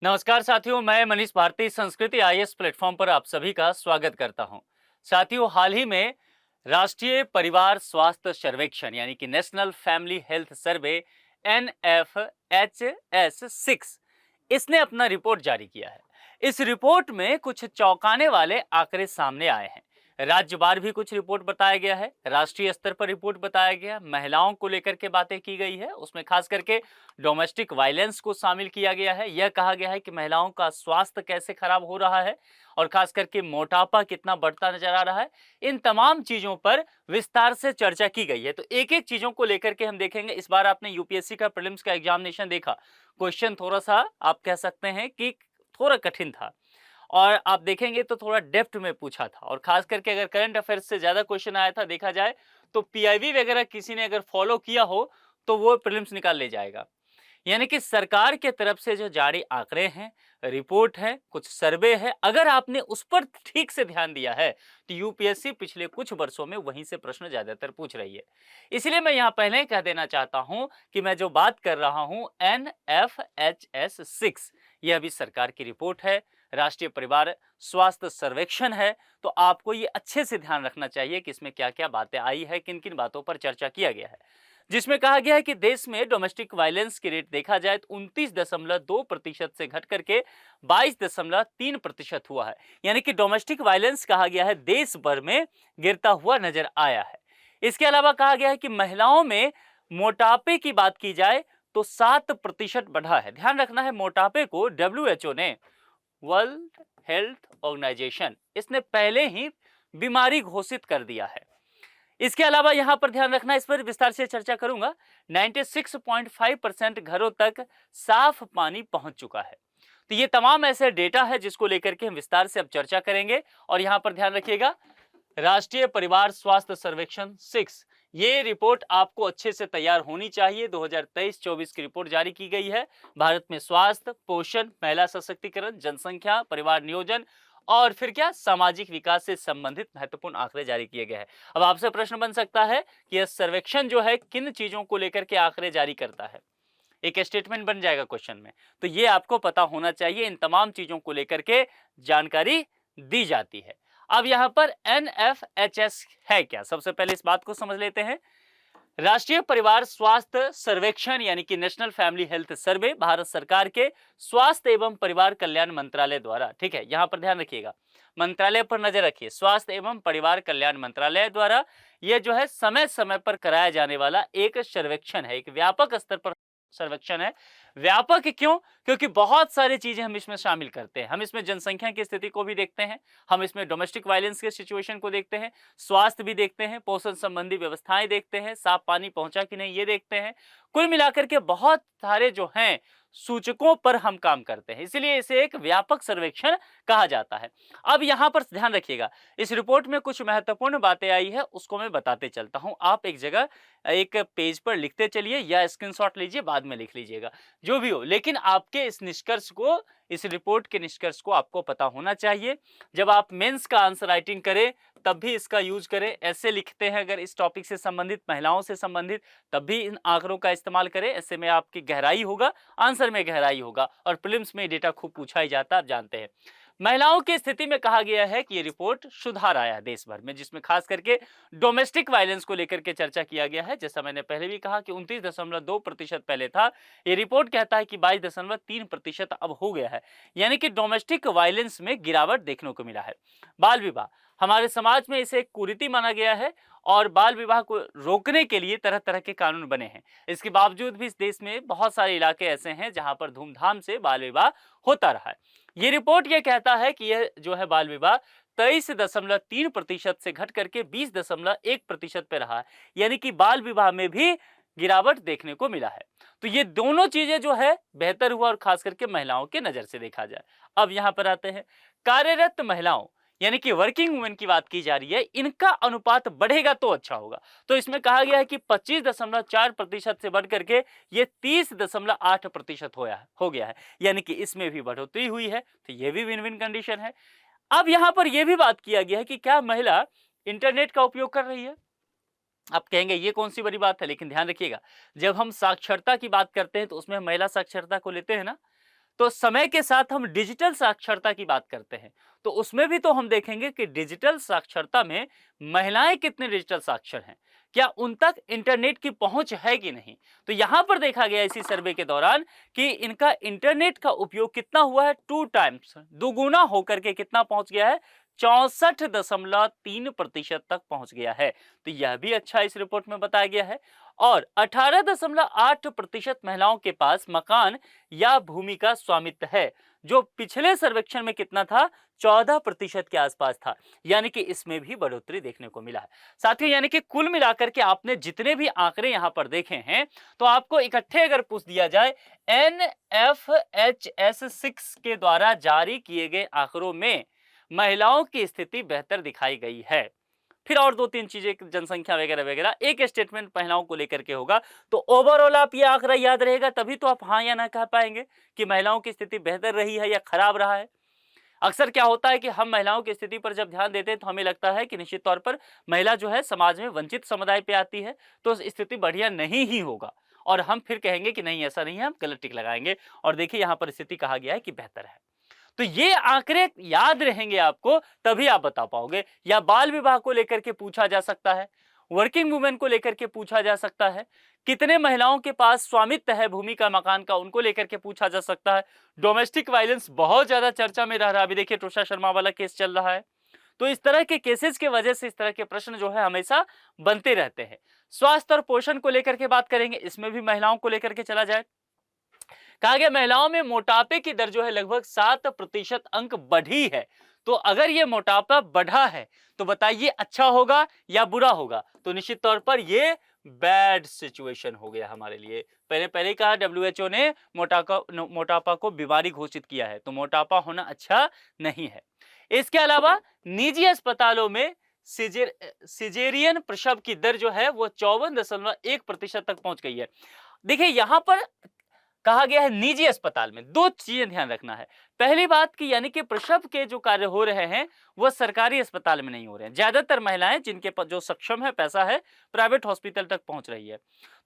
नमस्कार साथियों, मैं मनीष भारती संस्कृति आईएएस प्लेटफॉर्म पर आप सभी का स्वागत करता हूं। साथियों, हाल ही में राष्ट्रीय परिवार स्वास्थ्य सर्वेक्षण यानी कि national family health survey NFHS-6 इसने अपना रिपोर्ट जारी किया है। इस रिपोर्ट में कुछ चौंकाने वाले आंकड़े सामने आए हैं। राज्यवार भी कुछ रिपोर्ट बताया गया है, राष्ट्रीय स्तर पर रिपोर्ट बताया गया, महिलाओं को लेकर के बातें की गई है, उसमें खास करके डोमेस्टिक वायलेंस को शामिल किया गया है। यह कहा गया है कि महिलाओं का स्वास्थ्य कैसे खराब हो रहा है और खास करके मोटापा कितना बढ़ता नजर आ रहा है। इन तमाम चीजों पर विस्तार से चर्चा की गई है। तो एक एक चीजों को लेकर के हम देखेंगे। इस बार आपने यूपीएससी का प्रीलिम्स का एग्जामिनेशन देखा, क्वेश्चन थोड़ा सा आप कह सकते हैं कि थोड़ा कठिन था और आप देखेंगे तो थोड़ा डेप्थ में पूछा था और खास करके अगर करंट अफेयर्स से ज्यादा क्वेश्चन आया था देखा जाए तो पीआईबी वगैरह किसी ने अगर फॉलो किया हो तो वो प्रीलिम्स निकाल ले जाएगा। यानी कि सरकार के तरफ से जो जारी आंकड़े हैं, रिपोर्ट है, कुछ सर्वे है, अगर आपने उस पर ठीक से ध्यान दिया है तो यूपीएससी पिछले कुछ वर्षों में वहीं से प्रश्न ज्यादातर पूछ रही है। इसलिए मैं यहां पहले ही कह देना चाहता हूं कि मैं जो बात कर रहा हूं NFHS-6, यह अभी सरकार की रिपोर्ट है, राष्ट्रीय परिवार स्वास्थ्य सर्वेक्षण है। तो आपको ये अच्छे से ध्यान रखना चाहिए कि इसमें क्या क्या बातें आई है, किन किन बातों पर चर्चा किया गया है। जिसमें कहा गया है कि देश में डोमेस्टिक वायलेंस की रेट देखा जाए तो 29.2% से घट करके 22.3% हुआ है। यानी कि डोमेस्टिक वायलेंस कहा गया है देश भर में गिरता हुआ नजर आया है। इसके अलावा कहा गया है कि महिलाओं में मोटापे की बात की जाए तो 7% बढ़ा है। ध्यान रखना है, मोटापे को WHO ने, वर्ल्ड हेल्थ ऑर्गेनाइजेशन, इसने पहले ही बीमारी घोषित कर दिया है। इसके अलावा यहां पर ध्यान रखना, इस पर विस्तार से चर्चा करूंगा। 96.5% घरों तक साफ पानी पहुंच चुका है। तो ये तमाम ऐसे डेटा है जिसको लेकर के हम विस्तार से अब चर्चा करेंगे। और यहां पर ध्यान रखिएगा, राष्ट्रीय परिवार स्वास्थ्य सर्वेक्षण 6, ये रिपोर्ट आपको अच्छे से तैयार होनी चाहिए। 2023-24 की रिपोर्ट जारी की गई है। भारत में स्वास्थ्य, पोषण, महिला सशक्तिकरण, जनसंख्या, परिवार नियोजन और फिर क्या, सामाजिक विकास से संबंधित महत्वपूर्ण आंकड़े जारी किए गए हैं। अब आपसे प्रश्न बन सकता है कि यह सर्वेक्षण जो है किन चीजों को लेकर के आंकड़े जारी करता है। एक स्टेटमेंट बन जाएगा क्वेश्चन में, तो ये आपको पता होना चाहिए। इन तमाम चीजों को लेकर के जानकारी दी जाती है। अब यहां पर NFHS है क्या, सबसे पहले इस बात को समझ लेते हैं। राष्ट्रीय परिवार स्वास्थ्य सर्वेक्षण यानी कि national family health survey Bharat सरकार के स्वास्थ्य एवं परिवार कल्याण मंत्रालय द्वारा, ठीक है, यहां पर ध्यान रखिएगा, मंत्रालय पर नजर रखिए, स्वास्थ्य एवं परिवार कल्याण मंत्रालय द्वारा यह जो है समय समय पर कराया जाने वाला एक सर्वेक्षण है, एक व्यापक स्तर पर सर्वेक्षण है। व्यापक क्यों? क्योंकि बहुत सारी चीजें हम इसमें शामिल करते हैं। हम इसमें जनसंख्या की स्थिति को भी देखते हैं, हम इसमें डोमेस्टिक वायलेंस के सिचुएशन को देखते हैं, स्वास्थ्य भी देखते हैं, पोषण संबंधी व्यवस्थाएं देखते हैं, साफ पानी पहुंचा कि नहीं ये देखते हैं। कुल मिलाकर के बहुत सारे जो हैं सूचकों पर हम काम करते हैं, इसलिए इसे एक व्यापक सर्वेक्षण कहा जाता है। अब यहां पर ध्यान रखिएगा, इस रिपोर्ट में कुछ महत्वपूर्ण बातें आई है, उसको मैं बताते चलता हूं। आप एक जगह एक पेज पर लिखते चलिए या स्क्रीनशॉट लीजिए, बाद में लिख लीजिएगा, जो भी हो, लेकिन आपके इस निष्कर्ष को, इस रिपोर्ट के निष्कर्ष को आपको पता होना चाहिए। जब आप मेंस का आंसर राइटिंग करें तब भी इसका यूज करें, ऐसे लिखते हैं अगर इस टॉपिक से संबंधित, महिलाओं से संबंधित, तब भी इन आंकड़ों का इस्तेमाल करें। ऐसे में आपकी गहराई होगा, आंसर में गहराई होगा और प्रीलिम्स में डेटा खूब पूछा ही जाता है, आप जानते हैं। महिलाओं की स्थिति में कहा गया है कि ये रिपोर्ट सुधार आया है देश भर में, जिसमें खास करके डोमेस्टिक वायलेंस को लेकर के चर्चा किया गया है। जैसा मैंने पहले भी कहा कि 29.2% पहले था, ये रिपोर्ट कहता है कि 22.3% अब हो गया है। यानी कि डोमेस्टिक वायलेंस में गिरावट देखने को मिला है। बाल विवाह, हमारे समाज में इसे एक कुरीति माना गया है और बाल विवाह को रोकने के लिए तरह तरह के कानून बने हैं। इसके बावजूद भी इस देश में बहुत सारे इलाके ऐसे हैं जहां पर धूमधाम से बाल विवाह होता रहा है। ये रिपोर्ट ये कहता है कि यह जो है बाल विवाह 23.3% से घट करके 20.1% पे रहा है। यानी कि बाल विवाह में भी गिरावट देखने को मिला है। तो ये दोनों चीजें जो है बेहतर हुआ और खास करके महिलाओं के नजर से देखा जाए। अब यहां पर आते हैं, कार्यरत महिलाओं यानी कि वर्किंग वुमेन की बात की जा रही है, इनका अनुपात बढ़ेगा तो अच्छा होगा। तो इसमें कहा गया है कि 25.4% से बढ़ करके ये 30.8% हो गया है। यानी कि इसमें भी बढ़ोतरी हुई है, तो ये भी विन विन कंडीशन है। अब यहां पर यह भी बात किया गया है कि क्या महिला इंटरनेट का उपयोग कर रही है। आप कहेंगे ये कौन सी बड़ी बात है, लेकिन ध्यान रखिएगा, जब हम साक्षरता की बात करते हैं तो उसमें महिला साक्षरता को लेते हैं ना, तो समय के साथ हम डिजिटल साक्षरता की बात करते हैं, तो उसमें भी तो हम देखेंगे कि डिजिटल साक्षरता में महिलाएं कितने डिजिटल साक्षर हैं, क्या उन तक इंटरनेट की पहुंच है कि नहीं। तो यहां पर देखा गया इसी सर्वे के दौरान कि इनका इंटरनेट का उपयोग कितना हुआ है, 2 टाइम्स, दुगुना होकर के कितना पहुंच गया है, 64.3% तक पहुंच गया है। तो यह भी अच्छा इस रिपोर्ट में बताया गया है। और 18.8% महिलाओं के पास मकान या भूमि का स्वामित्व है, जो पिछले सर्वेक्षण में कितना था, 14% के आसपास था। यानी कि इसमें भी बढ़ोतरी देखने को मिला है साथियों। यानी कि कुल मिलाकर के आपने जितने भी आंकड़े यहां पर देखे हैं, तो आपको इकट्ठे अगर पूछ दिया जाए, NFHS 6 के द्वारा जारी किए गए आंकड़ों में महिलाओं की स्थिति बेहतर दिखाई गई है। फिर और 2-3 चीजें, जनसंख्या वगैरह वगैरह, एक स्टेटमेंट महिलाओं को लेकर के होगा। तो ओवरऑल आप ये आंकड़ा याद रहेगा, तभी तो आप हाँ या ना कह पाएंगे कि महिलाओं की स्थिति बेहतर रही है या खराब रहा है। अक्सर क्या होता है कि हम महिलाओं की स्थिति पर जब ध्यान देते हैं तो हमें लगता है कि निश्चित तौर पर महिला जो है समाज में वंचित समुदाय पे आती है, तो स्थिति बढ़िया नहीं ही होगा, और हम फिर कहेंगे कि नहीं ऐसा नहीं है, हम गलत टिक लगाएंगे। और देखिए यहाँ पर स्थिति कहा गया है कि बेहतर है। तो ये आंकड़े याद रहेंगे आपको, तभी आप बता पाओगे। या बाल विवाह को लेकर के पूछा जा सकता है, वर्किंग वुमेन को लेकर के पूछा जा सकता है, कितने महिलाओं के पास स्वामित्व है भूमि का, मकान का, उनको लेकर के पूछा जा सकता है। डोमेस्टिक वायलेंस बहुत ज्यादा चर्चा में रह रहा है, अभी देखिए तुषार शर्मा वाला केस चल रहा है। तो इस तरह के केसेस के वजह से इस तरह के प्रश्न जो है हमेशा बनते रहते हैं। स्वास्थ्य और पोषण को लेकर के बात करेंगे, इसमें भी महिलाओं को लेकर के चला जाए। कहा गया महिलाओं में मोटापे की दर जो है लगभग 7% अंक बढ़ी है। तो अगर ये मोटापा बढ़ा है तो बताइए अच्छा होगा या बुरा होगा। तो निश्चित तौर पर ये बैड सिचुएशन हो गया हमारे लिए। पहले कहा WHO ने मोटापा को बीमारी घोषित किया है, तो मोटापा होना अच्छा नहीं है। इसके अलावा निजी अस्पतालों में सिजेरियन प्रसव की दर जो है वो 54.1% तक पहुंच गई है। देखिए यहां पर कहा गया है निजी अस्पताल में, 2 चीजें ध्यान रखना है। पहली बात कि यानी कि प्रसव के जो कार्य हो रहे हैं वो सरकारी अस्पताल में नहीं हो रहे हैं। ज्यादातर महिलाएं जिनके पास जो सक्षम है, पैसा है, प्राइवेट हॉस्पिटल तक पहुंच रही है।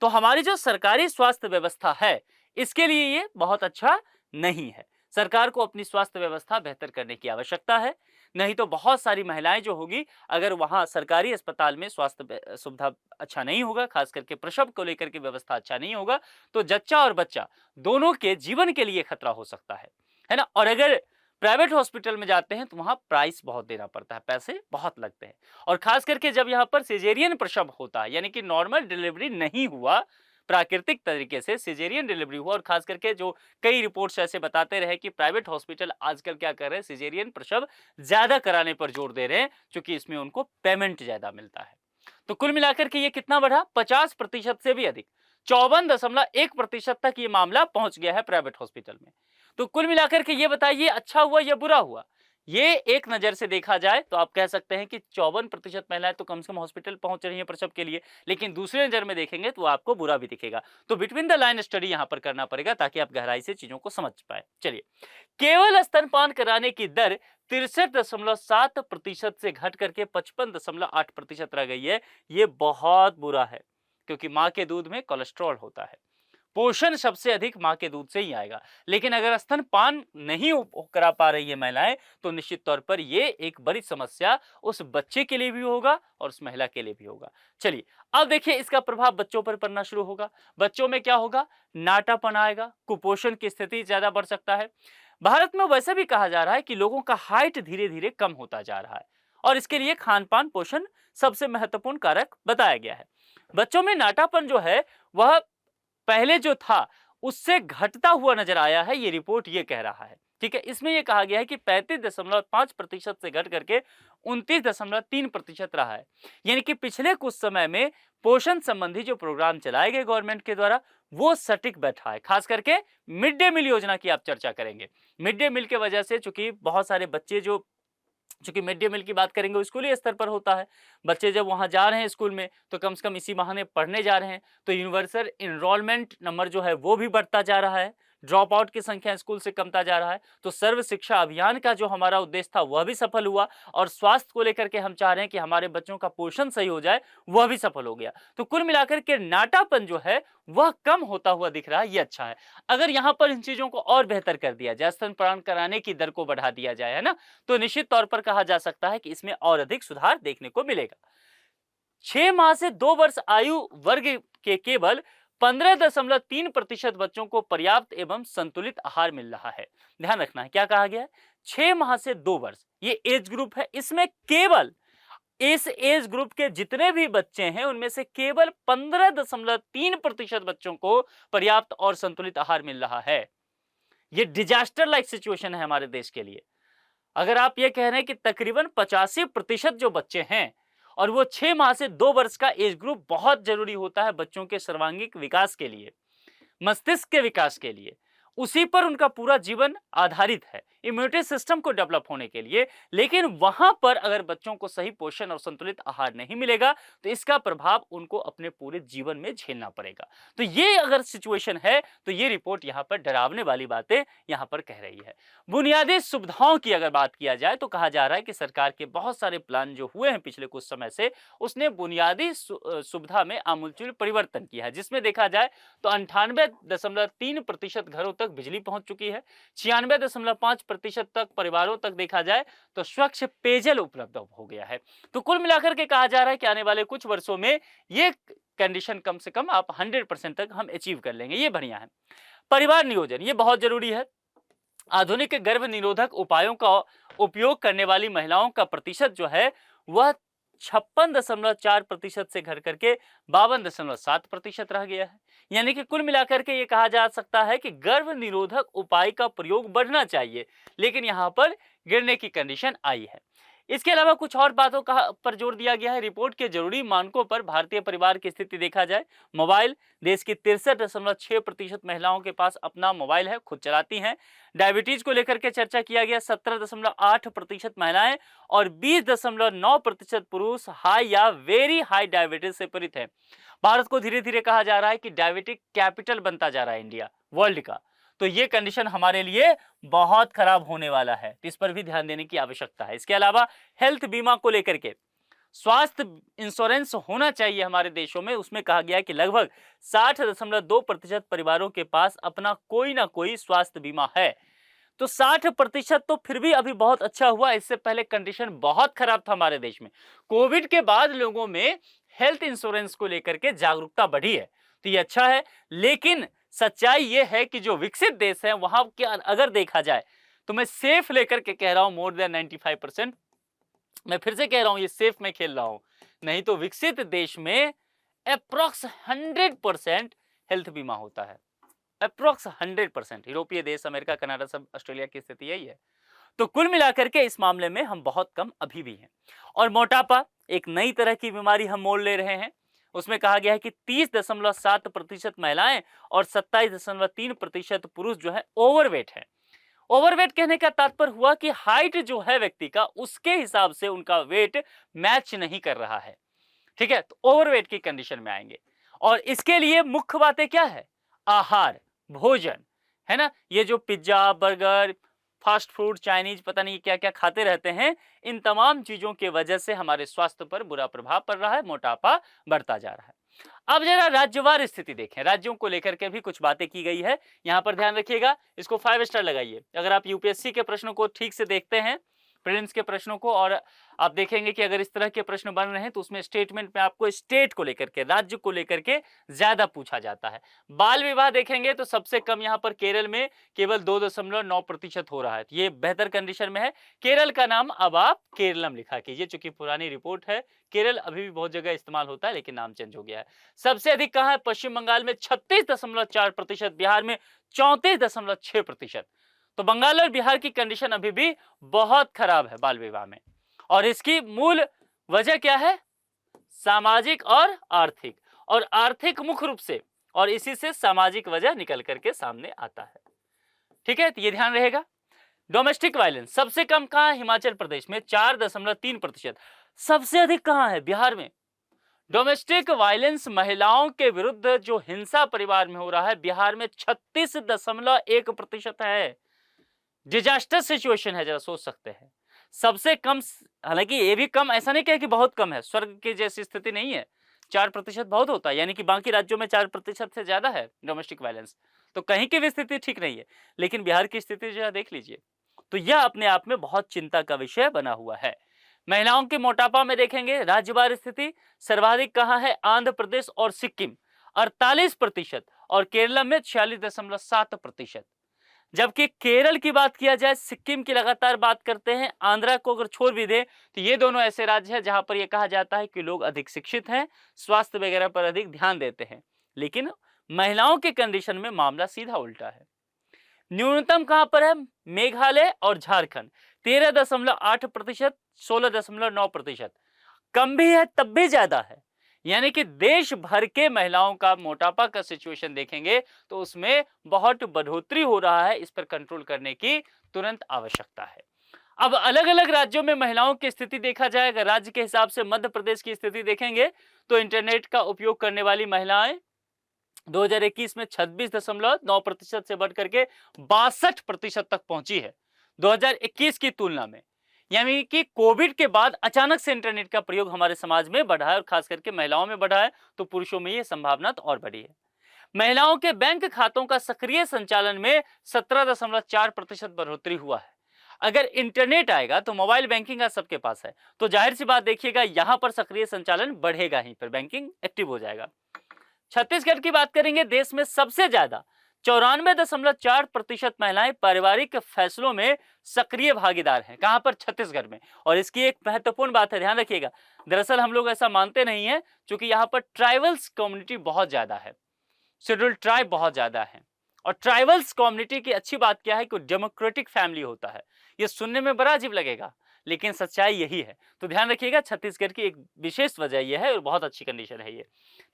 तो हमारी जो सरकारी स्वास्थ्य व्यवस्था है, इसके लिए ये बहुत अच्छा नहीं है। सरकार को अपनी स्वास्थ्य व्यवस्था बेहतर करने की आवश्यकता है, नहीं तो बहुत सारी महिलाएं जो होगी, अगर वहां सरकारी अस्पताल में स्वास्थ्य सुविधा अच्छा नहीं होगा, खास करके प्रसव को लेकर के व्यवस्था अच्छा नहीं होगा, तो जच्चा और बच्चा दोनों के जीवन के लिए खतरा हो सकता है ना। और अगर प्राइवेट हॉस्पिटल में जाते हैं तो वहां प्राइस बहुत देना पड़ता है, पैसे बहुत लगते हैं। और खास करके जब यहाँ पर सिजेरियन प्रसव होता है, यानी कि नॉर्मल डिलीवरी नहीं हुआ, प्राकृतिक तरीके से सिजेरियन डिलीवरी हुआ, और खास करके जो कई रिपोर्ट्स ऐसे बताते रहे कि प्राइवेट हॉस्पिटल आजकल क्या कर रहे हैं, सिजेरियन प्रसव ज्यादा कराने पर जोर दे रहे हैं, क्योंकि इसमें उनको पेमेंट ज्यादा मिलता है। तो कुल मिलाकर के ये कितना बढ़ा, 50% से भी अधिक, 54.1% तक ये मामला पहुंच गया है प्राइवेट हॉस्पिटल में। तो कुल मिलाकर के ये बताइए अच्छा हुआ या बुरा हुआ। ये एक नजर से देखा जाए तो आप कह सकते हैं कि 54% महिलाएं तो कम से कम हॉस्पिटल पहुंच रही हैं प्रसव के लिए, लेकिन दूसरे नजर में देखेंगे तो आपको बुरा भी दिखेगा। तो बिटवीन द लाइन स्टडी यहां पर करना पड़ेगा ताकि आप गहराई से चीजों को समझ पाए। चलिए, केवल स्तनपान कराने की दर 63.7% से घट करके 55.8% रह गई है। ये बहुत बुरा है, क्योंकि मां के दूध में कोलेस्ट्रॉल होता है, पोषण सबसे अधिक मां के दूध से ही आएगा। लेकिन अगर स्तनपान नहीं करा पा रही है महिलाएं, तो निश्चित तौर पर ये एक बड़ी समस्या उस बच्चे के लिए भी होगा और उस महिला के लिए भी होगा। चलिए अब देखिए इसका प्रभाव बच्चों पर पड़ना शुरू होगा। बच्चों में क्या होगा, नाटापन आएगा, कुपोषण की स्थिति ज्यादा बढ़ सकता है। भारत में वैसे भी कहा जा रहा है कि लोगों का हाइट धीरे धीरे कम होता जा रहा है, और इसके लिए खान पान पोषण सबसे महत्वपूर्ण कारक बताया गया है। बच्चों में नाटापन जो है वह पहले जो था उससे घटता हुआ नजर आया है, ये रिपोर्ट ये कह रहा है। ठीक है, इसमें यह कहा गया है कि 35.5% से घट करके 29.3% रहा है। यानी कि पिछले कुछ समय में पोषण संबंधी जो प्रोग्राम चलाए गए गवर्नमेंट के द्वारा वो सटीक बैठा है। खास करके मिड डे मील योजना की आप चर्चा करेंगे। मिड डे मील के वजह से चूंकि बहुत सारे बच्चे चूंकि मिड डे मील की बात करेंगे स्कूली स्तर पर होता है, बच्चे जब वहां जा रहे हैं स्कूल में तो कम से कम इसी बहाने पढ़ने जा रहे हैं, तो यूनिवर्सल इनरोलमेंट नंबर जो है वो भी बढ़ता जा रहा है। ड्रॉप आउट की संख्या स्कूल से कमता जा रहा है। तो सर्व शिक्षा अभियान का जो हमारा उद्देश्य था वह भी सफल हुआ, और स्वास्थ्य को लेकर के हम चाह रहे हैं कि हमारे बच्चों का पोषण सही हो जाए, वह भी सफल हो गया। तो कुल मिलाकर के नाटापन जो है वह कम होता हुआ दिख रहा है, ये अच्छा है। अगर यहां पर इन चीजों को और बेहतर कर दिया जाए, स्तनपान कराने की दर को बढ़ा दिया जाए, है ना, तो निश्चित तौर पर कहा जा सकता है कि इसमें और अधिक सुधार देखने को मिलेगा। 6 माह से 2 वर्ष आयु वर्ग के केवल 15.3% बच्चों को पर्याप्त एवं संतुलित आहार मिल रहा है। ध्यान रखना है, क्या कहा गया है, 6 माह से 2 वर्ष ये एज ग्रुप है, इसमें केवल इस एज ग्रुप के जितने भी बच्चे हैं उनमें से केवल 15.3% बच्चों को पर्याप्त और संतुलित आहार मिल रहा है। ये डिजास्टर लाइक सिचुएशन है हमारे देश के लिए। अगर आप ये कह रहे हैं कि तकरीबन 85% जो बच्चे हैं, और वो 6 माह से 2 वर्ष का एज ग्रुप बहुत जरूरी होता है बच्चों के सर्वांगीण विकास के लिए, मस्तिष्क के विकास के लिए, उसी पर उनका पूरा जीवन आधारित है, इम्यूनिटी सिस्टम को डेवलप होने के लिए। लेकिन वहां पर अगर बच्चों को सही पोषण और संतुलित आहार नहीं मिलेगा तो इसका प्रभाव उनको अपने पूरे जीवन में झेलना पड़ेगा। तो ये अगर सिचुएशन है तो ये रिपोर्ट यहां पर डरावने वाली बातें यहां पर कह रही है। बुनियादी सुविधाओं की अगर बात किया जाए तो कहा जा रहा है कि सरकार के बहुत सारे प्लान जो हुए हैं पिछले कुछ समय से, उसने बुनियादी सुविधा में आमूलचूल परिवर्तन किया है, जिसमें देखा जाए तो 98.3% घरों तक बिजली पहुंच चुकी है, 96.5% तक परिवारों तक देखा जाए तो स्वच्छ पेयजल उपलब्ध हो गया है। तो कुल मिलाकर के कहा जा रहा है कि आने वाले कुछ वर्षों में ये कंडीशन कम से कम आप 100% तक हम अचीव कर लेंगे, ये बढ़िया है। परिवार नियोजन ये बहुत जरूरी है। आधुनिक गर्भ निरोधक उपायों का उपयोग करने वाली महिलाओं का प्रतिशत जो है वह 56.4% से घट करके 52.7% रह गया है। यानी कि कुल मिलाकर के ये कहा जा सकता है कि गर्भ निरोधक उपाय का प्रयोग बढ़ना चाहिए, लेकिन यहां पर गिरने की कंडीशन आई है। इसके अलावा कुछ और बातों का पर जोर दिया गया है। रिपोर्ट के जरूरी मानकों पर भारतीय परिवार की स्थिति देखा जाए, मोबाइल देश की 63.6% महिलाओं के पास अपना मोबाइल है, खुद चलाती हैं। डायबिटीज को लेकर के चर्चा किया गया, 17.8% महिलाएं और 20.9% पुरुष हाई या वेरी हाई डायबिटीज से पीड़ित हैं। भारत को धीरे धीरे कहा जा रहा है कि डायबिटिक कैपिटल बनता जा रहा है इंडिया वर्ल्ड का, तो ये कंडीशन हमारे लिए बहुत खराब होने वाला है, इस पर भी ध्यान देने की आवश्यकता है। इसके अलावा हेल्थ बीमा को लेकर के स्वास्थ्य इंश्योरेंस होना चाहिए हमारे देशों में, उसमें कहा गया है कि लगभग 60.2% परिवारों के पास अपना कोई ना कोई स्वास्थ्य बीमा है। तो 60% तो फिर भी अभी बहुत अच्छा हुआ, इससे पहले कंडीशन बहुत खराब था हमारे देश में। कोविड के बाद लोगों में हेल्थ इंश्योरेंस को लेकर के जागरूकता बढ़ी है, तो ये अच्छा है। लेकिन सच्चाई ये है कि जो विकसित देश है वहां के अगर देखा जाए तो मैं सेफ लेकर के कह रहा हूं मोर देन 95%, मैं फिर से कह रहा हूं ये सेफ में खेल रहा हूं, नहीं तो विकसित देश में अप्रोक्स 100% हेल्थ बीमा होता है, अप्रोक्स 100%। यूरोपीय देश, अमेरिका, कनाडा, सब ऑस्ट्रेलिया की स्थिति यही है। तो कुल मिलाकर के इस मामले में हम बहुत कम अभी भी हैं। और मोटापा एक नई तरह की बीमारी हम मोल ले रहे हैं, उसमें कहा गया है कि 30.7% महिलाएं और 27.3% पुरुष जो है ओवरवेट है। ओवरवेट कहने का तात्पर्य हुआ कि हाइट जो है व्यक्ति का उसके हिसाब से उनका वेट मैच नहीं कर रहा है, ठीक है, तो ओवरवेट की कंडीशन में आएंगे। और इसके लिए मुख्य बातें क्या है, आहार, भोजन, है ना, ये जो pizza, burger, fast food, Chinese, पता नहीं क्या क्या खाते रहते हैं, इन तमाम चीजों की वजह से हमारे स्वास्थ्य पर बुरा प्रभाव पड़ रहा है, मोटापा बढ़ता जा रहा है। अब जरा राज्यवार स्थिति देखें, राज्यों को लेकर के भी कुछ बातें की गई है, यहां पर ध्यान रखिएगा, इसको 5 स्टार लगाइए। अगर आप यूपीएससी के प्रश्नों को ठीक से देखते हैं, प्रीलिम्स के प्रश्नों को, और आप देखेंगे कि अगर इस तरह के प्रश्न बन रहे हैं तो उसमें स्टेटमेंट में आपको स्टेट को लेकर के, राज्य को लेकर के ज्यादा पूछा जाता है। बाल विवाह देखेंगे तो सबसे कम यहाँ पर केरल में केवल 2.9% हो रहा है, ये बेहतर कंडीशन में है। केरल का नाम अब आप केरलम लिखा कीजिए, चूंकि पुरानी रिपोर्ट है, केरल अभी भी बहुत जगह इस्तेमाल होता है लेकिन नाम चेंज हो गया है। सबसे अधिक कहाँ है, पश्चिम बंगाल में 36.4%, बिहार में 34.6%। तो बंगाल और बिहार की कंडीशन अभी भी बहुत खराब है बाल विवाह में, और इसकी मूल वजह क्या है, सामाजिक और आर्थिक, और आर्थिक मुख्य रूप से, और इसी से सामाजिक वजह निकल करके सामने आता है, ठीक है, तो ये ध्यान रहेगा। डोमेस्टिक वायलेंस सबसे कम कहां है, हिमाचल प्रदेश में 4.3%। सबसे अधिक कहां है, बिहार में डोमेस्टिक वायलेंस, महिलाओं के विरुद्ध जो हिंसा परिवार में हो रहा है, बिहार में 36.1% है। डिजास्टर सिचुएशन है, जरा सोच सकते हैं। सबसे कम, हालांकि ये भी कम, ऐसा नहीं कहे कि बहुत कम है, स्वर्ग की जैसी स्थिति नहीं है। 4% बहुत होता है, यानी कि बाकी राज्यों में 4% से ज्यादा है डोमेस्टिक वायलेंस, तो कहीं की भी स्थिति ठीक नहीं है। लेकिन बिहार की स्थिति जो है देख लीजिए, तो यह अपने आप में बहुत चिंता का विषय बना हुआ है। महिलाओं के मोटापा में देखेंगे राज्यवार स्थिति, सर्वाधिक कहां है? आंध्र प्रदेश और सिक्किम 48%, और केरला में 46.7%। जबकि केरल की बात किया जाए, सिक्किम की लगातार बात करते हैं, आंध्रा को अगर छोड़ भी दे तो ये दोनों ऐसे राज्य हैं जहां पर यह कहा जाता है कि लोग अधिक शिक्षित हैं, स्वास्थ्य वगैरह पर अधिक ध्यान देते हैं। लेकिन महिलाओं के कंडीशन में मामला सीधा उल्टा है। न्यूनतम कहां पर है? मेघालय और झारखंड 13.8%, 16.9%। कम भी है तब भी ज्यादा है, यानी कि देश भर के महिलाओं का मोटापा का सिचुएशन देखेंगे तो उसमें बहुत बढ़ोतरी हो रहा है। इस पर कंट्रोल करने की तुरंत आवश्यकता है। अब अलग अलग राज्यों में महिलाओं की स्थिति देखा जाए, अगर राज्य के हिसाब से मध्य प्रदेश की स्थिति देखेंगे तो इंटरनेट का उपयोग करने वाली महिलाएं 2021 में 26.9% से बढ़कर के 62% तक पहुंची है 2021 की तुलना में। यानी कि कोविड के बाद अचानक से इंटरनेट का प्रयोग हमारे समाज में बढ़ा है और खास करके महिलाओं में बढ़ा है, तो पुरुषों में यह संभावना तो और बढ़ी है। महिलाओं के बैंक खातों का सक्रिय संचालन में 17.4% बढ़ोतरी हुआ है। अगर इंटरनेट आएगा तो मोबाइल बैंकिंग का सबके पास है, तो जाहिर सी बात देखिएगा यहां पर सक्रिय संचालन बढ़ेगा ही, पर बैंकिंग एक्टिव हो जाएगा। छत्तीसगढ़ की बात करेंगे, देश में सबसे ज्यादा 94.4% महिलाएं पारिवारिक फैसलों में सक्रिय भागीदार हैं। कहां पर? छत्तीसगढ़ में। और इसकी एक महत्वपूर्ण बात है, ध्यान रखिएगा, दरअसल हम लोग ऐसा मानते नहीं है, क्योंकि यहां पर ट्राइबल्स कम्युनिटी बहुत ज्यादा है, शेड्यूल्ड ट्राइब बहुत ज्यादा है। और ट्राइबल्स कम्युनिटी की अच्छी बात क्या है कि डेमोक्रेटिक फैमिली होता है। यह सुनने में बड़ा अजीब लगेगा, लेकिन सच्चाई यही है। तो ध्यान रखिएगा, छत्तीसगढ़ की एक विशेष वजह यह है और बहुत अच्छी कंडीशन है ये,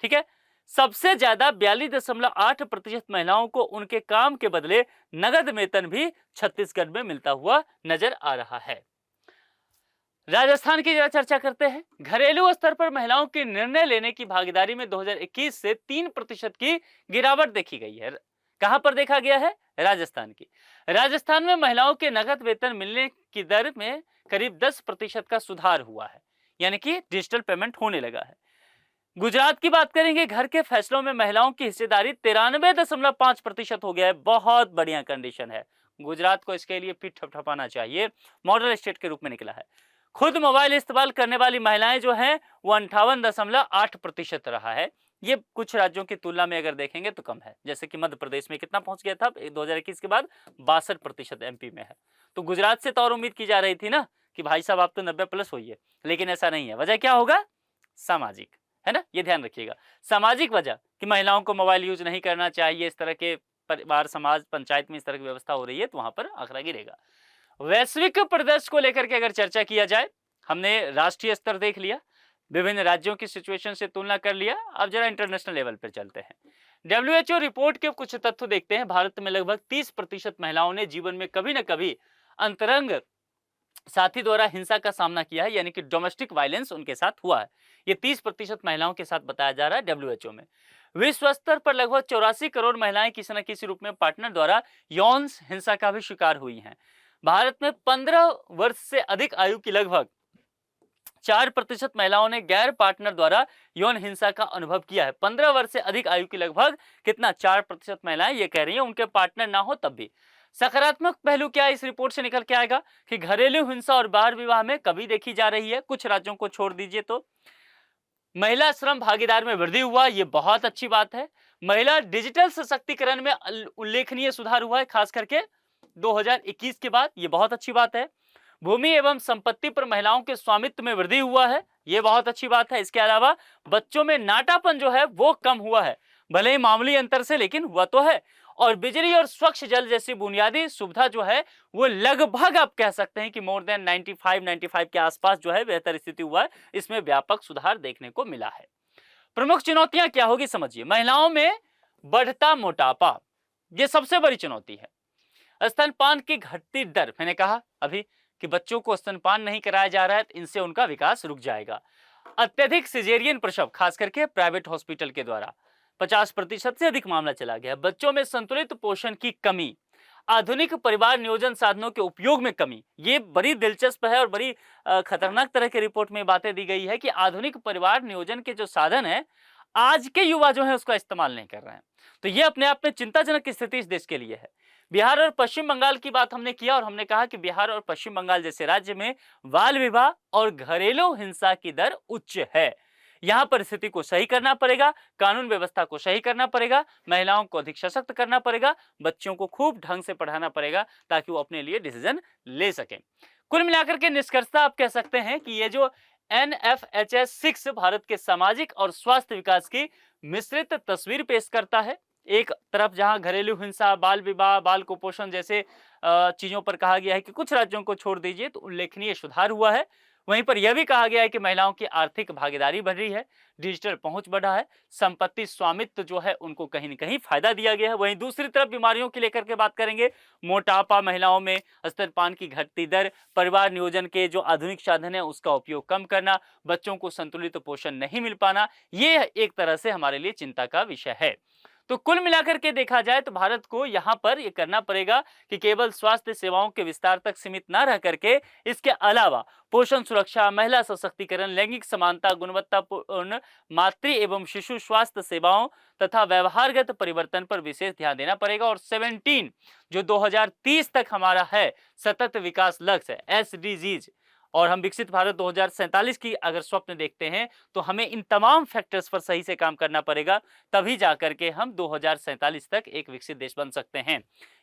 ठीक है। सबसे ज्यादा 42.8% महिलाओं को उनके काम के बदले नगद वेतन भी छत्तीसगढ़ में मिलता हुआ नजर आ रहा है। राजस्थान की जरा चर्चा करते हैं। घरेलू स्तर पर महिलाओं के निर्णय लेने की भागीदारी में 2021 से 3% की गिरावट देखी गई है। कहां पर देखा गया है? राजस्थान की। राजस्थान में महिलाओं के नगद वेतन मिलने की दर में करीब 10% का सुधार हुआ है, यानी कि डिजिटल पेमेंट होने लगा है। गुजरात की बात करेंगे, घर के फैसलों में महिलाओं की हिस्सेदारी 93.5% हो गया है। बहुत बढ़िया कंडीशन है, गुजरात को इसके लिए पीठ थपथपाना चाहिए, मॉडल स्टेट के रूप में निकला है। खुद मोबाइल इस्तेमाल करने वाली महिलाएं जो हैं वो 58.8% रहा है। ये कुछ राज्यों की तुलना में अगर देखेंगे तो कम है, जैसे कि मध्य प्रदेश में कितना पहुंच गया था 2021 के बाद 62% एमपी में है। तो गुजरात से तो और उम्मीद की जा रही थी ना कि भाई साहब आप तो 90+ होइए, लेकिन ऐसा नहीं है। वजह क्या होगा? सामाजिक, है ना, ये ध्यान रखिएगा। सामाजिक वजह कि महिलाओं को मोबाइल यूज नहीं करना चाहिए, इस तरह के परिवार, समाज, पंचायत में इस तरह की व्यवस्था हो रही है, तो वहां पर आंकड़ा गिरेगा। वैश्विक परिदृश्य को लेकर के अगर चर्चा किया जाए, हमने राष्ट्रीय स्तर देख लिया, विभिन्न राज्यों की सिचुएशन से तुलना कर लिया, अब जरा इंटरनेशनल लेवल पर चलते हैं। WHO रिपोर्ट के कुछ तथ्य देखते हैं। भारत में लगभग 30% महिलाओं ने जीवन में कभी न कभी अंतरंग साथी द्वारा हिंसा का सामना किया है, यानी कि डोमेस्टिक वायलेंस उनके साथ हुआ है। ये 30% महिलाओं के साथ बताया जा रहा है WHO में। विश्व स्तर पर लगभग 84 करोड़ महिलाएं किसी न किसी रूप में पार्टनर द्वारा यौन हिंसा का भी शिकार हुई हैं। भारत में 15 वर्ष से अधिक आयु की लगभग 4% महिलाओं ने गैर पार्टनर द्वारा यौन हिंसा का अनुभव किया है। 15 वर्ष से अधिक आयु की लगभग कितना? 4% महिलाएं ये कह रही हैं उनके पार्टनर ना हो तब भी। सकारात्मक पहलू क्या इस रिपोर्ट से निकल के आएगा कि घरेलू हिंसा और बाल विवाह में कमी देखी जा रही है, कुछ राज्यों को छोड़ दीजिए तो। महिला श्रम भागीदार में वृद्धि हुआ, ये बहुत अच्छी बात है। महिला डिजिटल सशक्तिकरण में उल्लेखनीय सुधार हुआ है, खास करके 2021 के बाद, ये बहुत अच्छी बात है। भूमि एवं संपत्ति पर महिलाओं के स्वामित्व में वृद्धि हुआ है, ये बहुत अच्छी बात है। इसके अलावा बच्चों में नाटापन जो है वो कम हुआ है, भले ही मामूली अंतर से, लेकिन हुआ तो है। और बिजली और स्वच्छ जल जैसी बुनियादी सुविधा जो है वो लगभग आप कह सकते हैं कि मोर देन 95 के आसपास जो है बेहतर स्थिति हुआ है, इसमें व्यापक सुधार देखने को मिला है। प्रमुख चुनौतियां क्या होगी समझिए। महिलाओं में बढ़ता मोटापा, ये सबसे बड़ी चुनौती है। स्तनपान की घटती दर, मैंने कहा अभी कि बच्चों को स्तनपान नहीं कराया जा रहा है, इनसे उनका विकास रुक जाएगा। अत्यधिक सिजेरियन प्रसव, खास करके प्राइवेट हॉस्पिटल के द्वारा 50% से अधिक मामला चला गया। बच्चों में संतुलित पोषण की कमी, आधुनिक परिवार नियोजन साधनों के उपयोग में कमी। ये बड़ी दिलचस्प है और बड़ी खतरनाक तरह की रिपोर्ट में बातें दी गई है कि आधुनिक परिवार नियोजन के जो साधन है, आज के युवा जो है उसका इस्तेमाल नहीं कर रहे हैं। तो ये अपने आप में चिंताजनक स्थिति इस देश के लिए है। बिहार और पश्चिम बंगाल की बात हमने किया और हमने कहा कि बिहार और पश्चिम बंगाल जैसे राज्य में बाल विवाह और घरेलू हिंसा की दर उच्च है। यहाँ पर स्थिति को सही करना पड़ेगा, कानून व्यवस्था को सही करना पड़ेगा, महिलाओं को अधिक सशक्त करना पड़ेगा, बच्चों को खूब ढंग से पढ़ाना पड़ेगा ताकि वो अपने लिए डिसीजन ले सकें। कुल मिलाकर के निष्कर्षता आप कह सकते हैं कि ये जो NFHS 6 भारत के सामाजिक और स्वास्थ्य विकास की मिश्रित तस्वीर पेश करता है। एक तरफ जहां घरेलू हिंसा, बाल विवाह, बाल कुपोषण जैसे चीजों पर कहा गया है कि कुछ राज्यों को छोड़ दीजिए तो उल्लेखनीय सुधार हुआ है, वहीं पर यह भी कहा गया है कि महिलाओं की आर्थिक भागीदारी बढ़ रही है, डिजिटल पहुंच बढ़ा है, संपत्ति स्वामित्व जो है उनको कहीं न कहीं फायदा दिया गया है। वहीं दूसरी तरफ बीमारियों की लेकर के बात करेंगे, मोटापा, महिलाओं में स्तनपान की घटती दर, परिवार नियोजन के जो आधुनिक साधन है उसका उपयोग कम करना, बच्चों को संतुलित पोषण नहीं मिल पाना, ये एक तरह से हमारे लिए चिंता का विषय है। तो कुल मिलाकर के देखा जाए तो भारत को यहाँ पर ये करना पड़ेगा कि केवल स्वास्थ्य सेवाओं के विस्तार तक सीमित न रह करके इसके अलावा पोषण सुरक्षा, महिला सशक्तिकरण, लैंगिक समानता, गुणवत्तापूर्ण मातृ एवं शिशु स्वास्थ्य सेवाओं तथा व्यवहारगत परिवर्तन पर विशेष ध्यान देना पड़ेगा। और 17 जो 2030 तक हमारा है सतत विकास लक्ष्य SDGs, और हम विकसित भारत 2047 की अगर स्वप्न देखते हैं तो हमें इन तमाम फैक्टर्स पर सही से काम करना पड़ेगा, तभी जाकर के हम 2047 तक एक विकसित देश बन सकते हैं।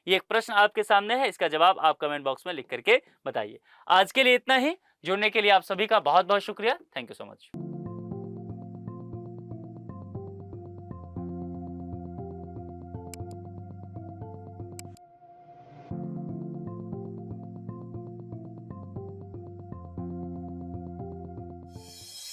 ये एक प्रश्न आपके सामने है, इसका जवाब आप कमेंट बॉक्स में लिख करके बताइए। आज के लिए इतना ही। जुड़ने के लिए आप सभी का बहुत बहुत शुक्रिया। Thank you so much.